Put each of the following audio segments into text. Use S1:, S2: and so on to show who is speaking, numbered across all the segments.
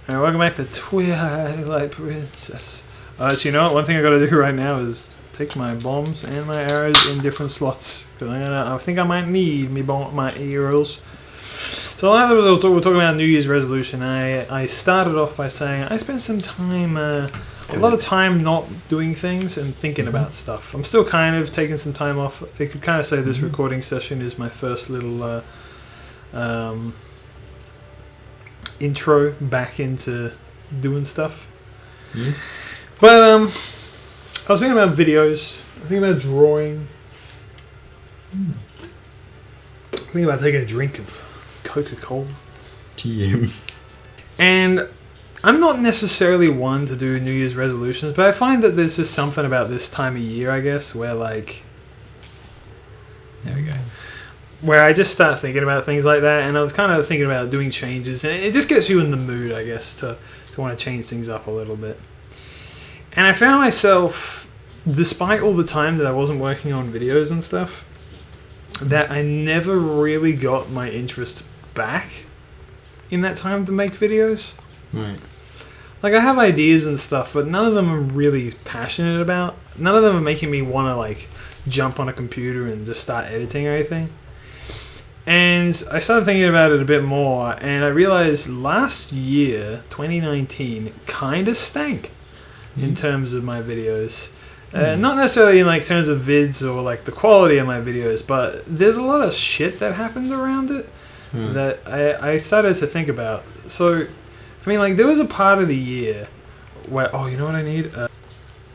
S1: And welcome back to Twilight Princess. So you know what? One thing I gotta do right now is take my bombs and my arrows in different slots. Because I think I might need my arrows. So last episode we were talking about New Year's resolution. I started off by saying I spent some time, a lot of time not doing things and thinking about stuff. I'm still kind of taking some time off. I could kind of say this recording session is my first little intro back into doing stuff. But I was thinking about videos. I think about drawing. I think about taking a drink of Coca-Cola.
S2: TM.
S1: And I'm not necessarily one to do New Year's resolutions, but I find that there's just something about this time of year, I guess, where like... There we go. Where I just start thinking about things like that, and I was kind of thinking about doing changes, and it just gets you in the mood, I guess, to want to change things up a little bit. And I found myself, despite all the time that I wasn't working on videos and stuff, that I never really got my interest back in that time to make videos.
S2: Right.
S1: Like, I have ideas and stuff, but none of them I'm really passionate about. None of them are making me want to, like, jump on a computer and just start editing or anything. And I started thinking about it a bit more, and I realized last year, 2019, kind of stank in terms of my videos. Not necessarily in like terms of vids or like the quality of my videos, but there's a lot of shit that happens around it that I started to think about. So, I mean, like, there was a part of the year where, oh, you know what I need?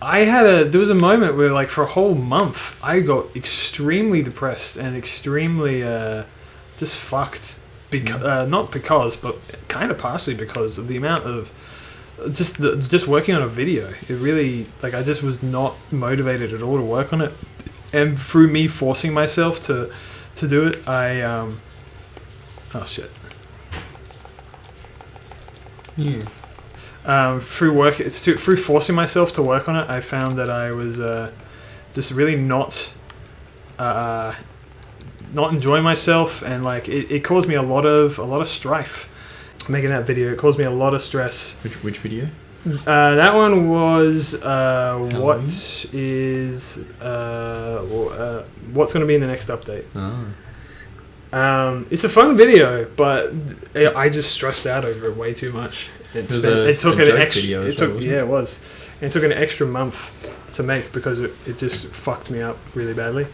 S1: There was a moment where, like, for a whole month, I got extremely depressed and extremely just fucked. Not because, but kind of partially because of the amount of just working on a video. It really, like, I just was not motivated at all to work on it. And through me forcing myself to do it, oh shit. Through forcing myself to work on it, I found that I was just really not enjoying myself, and like it caused me a lot of strife. Making that video, it caused me a lot of stress.
S2: Which video?
S1: That one was what's going to be in the next update. It's a fun video, but I just stressed out over it way too much. It took an extra month to make because it just fucked me up really badly.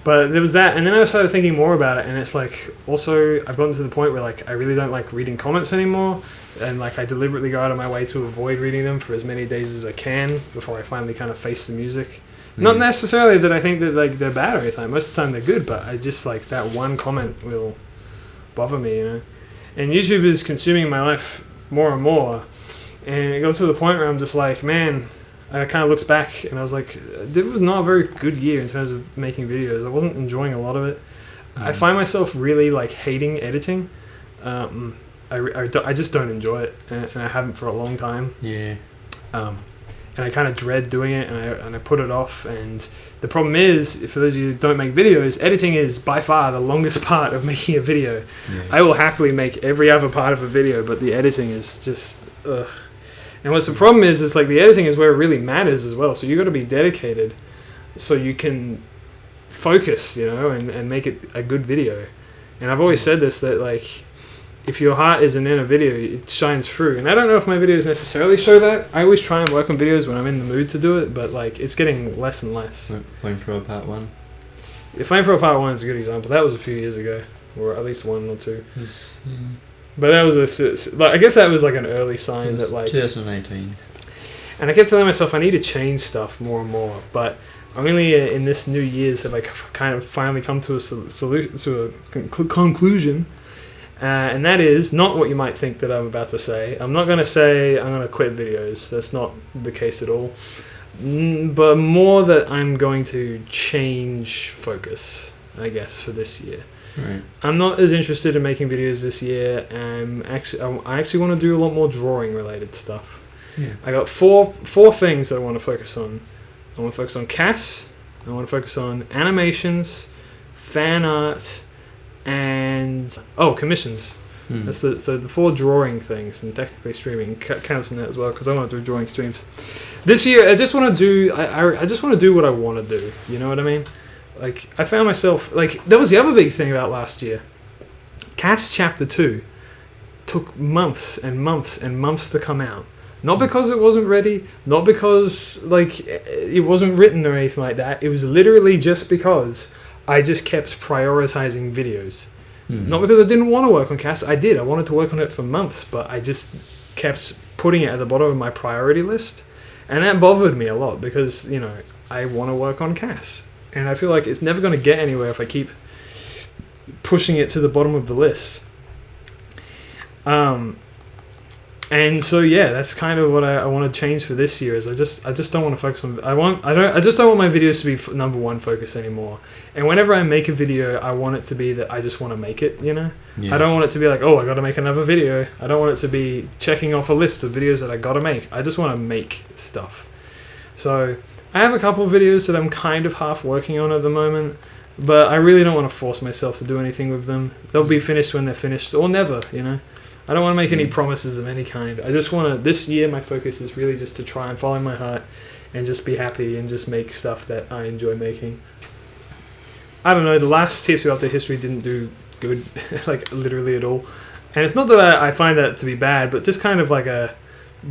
S1: But there was that, and then I started thinking more about it, and it's like, also I've gotten to the point where like I really don't like reading comments anymore, and like I deliberately go out of my way to avoid reading them for as many days as I can before I finally kind of face the music. Not necessarily that I think that like they're bad or anything. Most of the time they're good, but I just like that one comment will bother me, you know. And YouTube is consuming my life more and more, and it goes to the point where I'm just like, man, I kind of looked back and I was like, it was not a very good year in terms of making videos. I wasn't enjoying a lot of it. I find myself really like hating editing. I just don't enjoy it, and I haven't for a long time.
S2: Yeah.
S1: And I kind of dread doing it, and I put it off. And the problem is, for those of you who don't make videos, editing is by far the longest part of making a video. Yeah. I will happily make every other part of a video, but the editing is just ugh. And what's the problem is like the editing is where it really matters as well. So you got to be dedicated, so you can focus, you know, and make it a good video. And I've always said this, that like, if your heart isn't in a video, it shines through. And I don't know if my videos necessarily show that. I always try and work on videos when I'm in the mood to do it, but like it's getting less and less.
S2: Flamethrower Part 1.
S1: Yeah, Flamethrower Part 1 is a good example. That was a few years ago, or at least 1 or 2. But that was I guess that was like an early sign that like
S2: 2018. And
S1: I kept telling myself I need to change stuff more and more, but only in this New Year's have I kind of finally come to a conclusion. And that is not what you might think that I'm about to say. I'm not going to say I'm going to quit videos. That's not the case at all. But more that I'm going to change focus, I guess, for this year.
S2: Right.
S1: I'm not as interested in making videos this year. I actually want to do a lot more drawing related stuff.
S2: Yeah.
S1: I got four things that I want to focus on. I want to focus on CAS. I want to focus on animations, fan art, and commissions. So the 4 drawing things, and technically streaming counts in that as well, because I want to do drawing streams. This year, I just want to do. I just want to do what I want to do. You know what I mean? Like, I found myself like that was the other big thing about last year. Cass Chapter 2 took months and months and months to come out. Not because it wasn't ready, not because like it wasn't written or anything like that. It was literally just because I just kept prioritizing videos. Not because I didn't want to work on Cass. I did. I wanted to work on it for months, but I just kept putting it at the bottom of my priority list. And that bothered me a lot because, you know, I want to work on Cass. And I feel like it's never going to get anywhere if I keep pushing it to the bottom of the list. And so yeah, that's kind of what I want to change for this year. Is I just don't want to focus on. I just don't want my videos to be number one focus anymore. And whenever I make a video, I want it to be that I just want to make it. You know, I don't want it to be like, oh, I got to make another video. I don't want it to be checking off a list of videos that I got to make. I just want to make stuff. So I have a couple of videos that I'm kind of half working on at the moment, but I really don't want to force myself to do anything with them. They'll be finished when they're finished, or never. You know. I don't want to make any promises of any kind. I just want to, this year my focus is really just to try and follow my heart and just be happy and just make stuff that I enjoy making. I don't know, the last TFC Update history didn't do good, like literally at all. And it's not that I find that to be bad, but just kind of like a,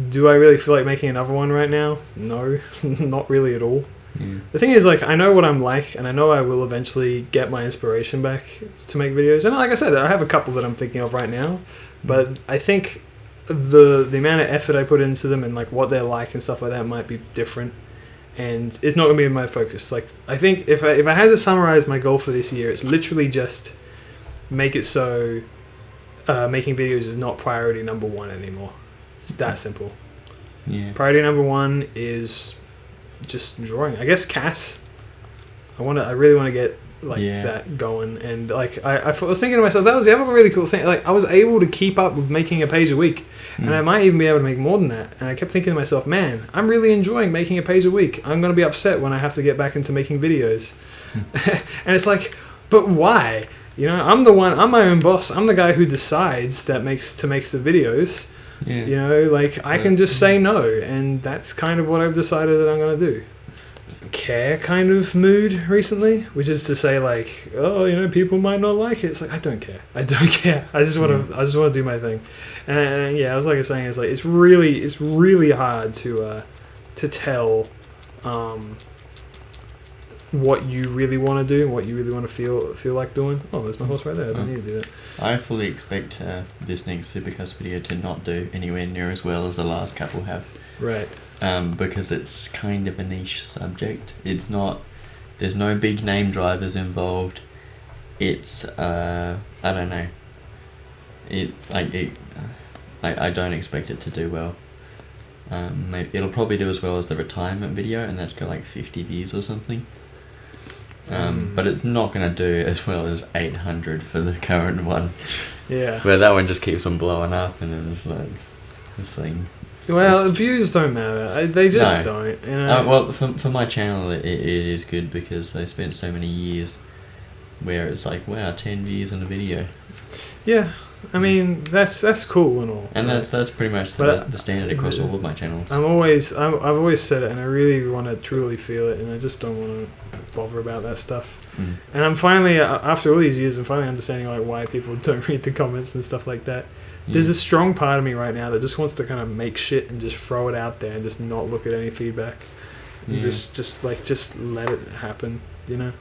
S1: do I really feel like making another one right now? No, not really at all. The thing is, like, I know what I'm like, and I know I will eventually get my inspiration back to make videos. And like I said, I have a couple that I'm thinking of right now, but I think the amount of effort I put into them and like what they're like and stuff like that might be different, and it's not going to be my focus. Like, I think if I had to summarize my goal for this year, it's literally just make it so making videos is not priority number one anymore. It's that simple.
S2: Yeah.
S1: Priority number one is just drawing. I guess Cass. I really want to get that going, and like I was thinking to myself, that was the other really cool thing. Like, I was able to keep up with making a page a week, and I might even be able to make more than that. And I kept thinking to myself, man, I'm really enjoying making a page a week. I'm going to be upset when I have to get back into making videos. And it's like, but why? You know, I'm my own boss. I'm the guy who decides that makes the videos.
S2: Yeah.
S1: You know, like, I can just say no, and that's kind of what I've decided that I'm going to do. Care kind of mood recently, which is to say, like, oh, you know, people might not like it. It's like, I don't care. I just want to do my thing. And yeah, I was like saying, it's like it's really hard to tell what you really want to do and what you really want to feel like doing. Oh, there's my horse right there. I don't need to do that.
S2: I fully expect this next Supercast video to not do anywhere near as well as the last couple have.
S1: Right.
S2: Because it's kind of a niche subject. It's not. There's no big name drivers involved. It's I don't know. I don't expect it to do well. Maybe it'll probably do as well as the retirement video, and that's got like 50 views or something. But it's not going to do as well as 800 for the current one.
S1: Yeah.
S2: Where that one just keeps on blowing up, and then it's like this thing.
S1: Well, views don't matter. They just don't. You know?
S2: Well, for my channel, it is good because I spent so many years where it's like, wow, 10 views on a video.
S1: Yeah. I mean, that's cool and all.
S2: And right? that's pretty much the standard across all of my channels.
S1: I've always said it, and I really want to truly feel it, and I just don't want to bother about that stuff. And I'm finally, after all these years, I'm finally understanding like why people don't read the comments and stuff like that. There's a strong part of me right now that just wants to kind of make shit and just throw it out there and just not look at any feedback. And just let it happen, you know?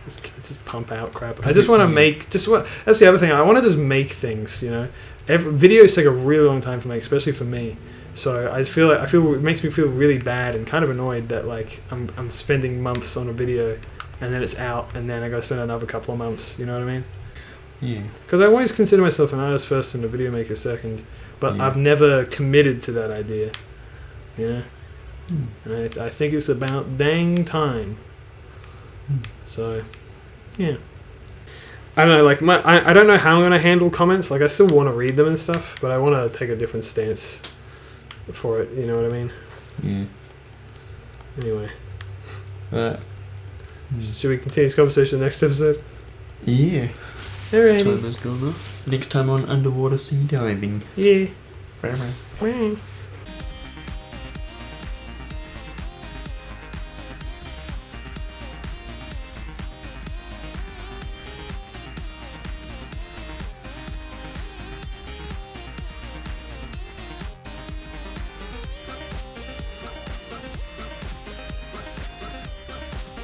S1: Just pump out crap. I just want to make that's the other thing. I want to just make things, you know. Videos take a really long time to make, especially for me. So I feel it makes me feel really bad and kind of annoyed that like I'm spending months on a video and then it's out and then I got to spend another couple of months. You know what I mean?
S2: Yeah.
S1: Because I always consider myself an artist first and a video maker second, but I've never committed to that idea. You know. And I think it's about dang time. So, yeah. I don't know, like, I don't know how I'm going to handle comments. Like, I still want to read them and stuff, but I want to take a different stance for it, you know what I mean?
S2: Yeah.
S1: Anyway. Should we continue this conversation next episode?
S2: Yeah.
S1: Alrighty.
S2: Time has gone off. Next time on underwater sea diving.
S1: Yeah.
S2: Bye bye.
S1: Bye.